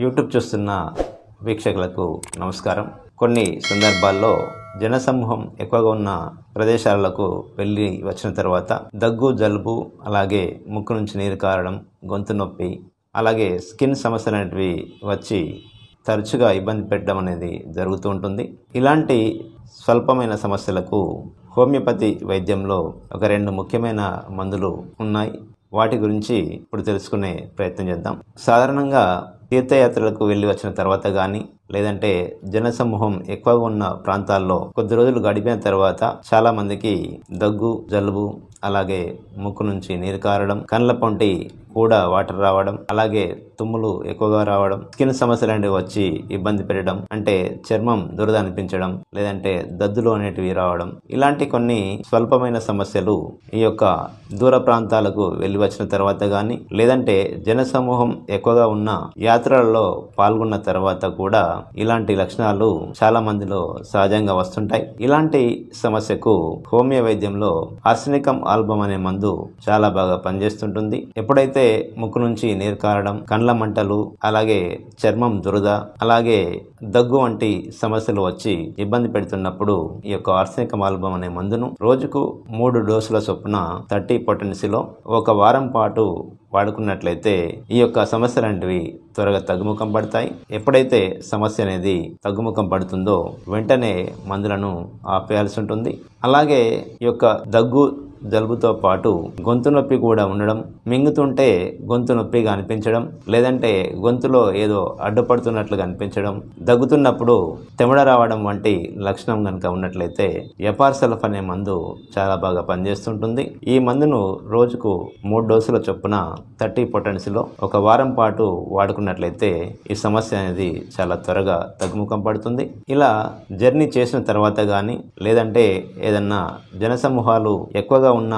YouTube చూస్తున్న వీక్షకులకు నమస్కారం. కొన్ని సందర్భాల్లో జనసమూహం ఎక్కువగా ఉన్న ప్రదేశాలకు వెళ్ళి వచ్చిన తర్వాత దగ్గు, జలుబు, అలాగే ముక్కు నుంచి నీరు కారడం, గొంతు నొప్పి, అలాగే స్కిన్ సమస్యలు అనేటివి వచ్చి తరచుగా ఇబ్బంది పెట్టడం అనేది జరుగుతూ ఉంటుంది. ఇలాంటి స్వల్పమైన సమస్యలకు హోమియోపతి వైద్యంలో ఒక 2 ముఖ్యమైన మందులు ఉన్నాయి. వాటి గురించి ఇప్పుడు తెలుసుకునే ప్రయత్నం చేద్దాం. సాధారణంగా తీర్థయాత్రలకు వెళ్ళి వచ్చిన తర్వాత కానీ, లేదంటే జనసమూహం ఎక్కువగా ఉన్న ప్రాంతాల్లో కొద్ది రోజులు గడిపిన తర్వాత చాలా మందికి దగ్గు, జలుబు, అలాగే ముక్కు నుంచి నీరు కారడం, కండ్ల పొంటి కూడా వాటర్ రావడం, అలాగే తుమ్ములు ఎక్కువగా రావడం, స్కిన్ సమస్యలు అనేవి వచ్చి ఇబ్బంది పెట్టడం, అంటే చర్మం దురద అనిపించడం, లేదంటే దద్దులు అనేటివి రావడం, ఇలాంటి కొన్ని స్వల్పమైన సమస్యలు ఈ యొక్క దూర ప్రాంతాలకు వెళ్ళి వచ్చిన తర్వాత కానీ, లేదంటే జనసమూహం ఎక్కువగా ఉన్న యాత్రలలో పాల్గొన్న తర్వాత కూడా ఇలాంటి లక్షణాలు చాలా మందిలో సహజంగా వస్తుంటాయి. ఇలాంటి సమస్యకు హోమియో వైద్యంలో ఆర్సెనికం ఆల్బమ్ అనే మందు చాలా బాగా పనిచేస్తుంటుంది. ఎప్పుడైతే ముక్కు నుంచి నీరు కారడం, కండ్ల మంటలు, అలాగే చర్మం దురద, అలాగే దగ్గు వంటి సమస్యలు వచ్చి ఇబ్బంది పెడుతున్నప్పుడు ఈ యొక్క ఆర్సెనికం ఆల్బమ్ అనే మందును రోజుకు 3 డోసుల చొప్పున 30 పొటెన్సీలో 1 వారం పాటు వాడుకున్నట్లయితే ఈ యొక్క సమస్యలంటివి త్వరగా తగ్గుముఖం పడతాయి. ఎప్పుడైతే సమస్య అనేది తగ్గుముఖం పడుతుందో వెంటనే మందులను ఆపేయాల్సి ఉంటుంది. అలాగే ఈ యొక్క దగ్గు, జలుబుతో పాటు గొంతు నొప్పి కూడా ఉండడం, మింగుతుంటే గొంతు నొప్పిగా అనిపించడం, లేదంటే గొంతులో ఏదో అడ్డుపడుతున్నట్లుగా అనిపించడం, దగ్గుతున్నప్పుడు తెమడ రావడం వంటి లక్షణం కనుక ఉన్నట్లయితే ఎపార్సల్ఫ్ అనే మందు చాలా బాగా పనిచేస్తుంటుంది. ఈ మందును రోజుకు 3 డోసుల చొప్పున 30 పొటెన్సీలో 1 వారం పాటు వాడుకున్నట్లయితే ఈ సమస్య అనేది చాలా త్వరగా తగ్గుముఖం పడుతుంది. ఇలా జర్నీ చేసిన తర్వాత కానీ, లేదంటే ఏదన్నా జనసమూహాలు ఎక్కువగా ఉన్న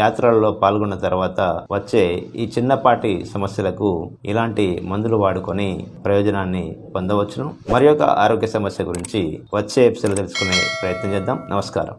యాత్రలలో పాల్గొన్న తర్వాత వచ్చే ఈ చిన్నపాటి సమస్యలకు ఇలాంటి మందులు వాడుకొని ప్రయోజనాన్ని పొందవచ్చును. మరి ఒక ఆరోగ్య సమస్య గురించి వచ్చే ఎపిసోడ్లో తెలుసుకునే ప్రయత్నం చేద్దాం. నమస్కారం.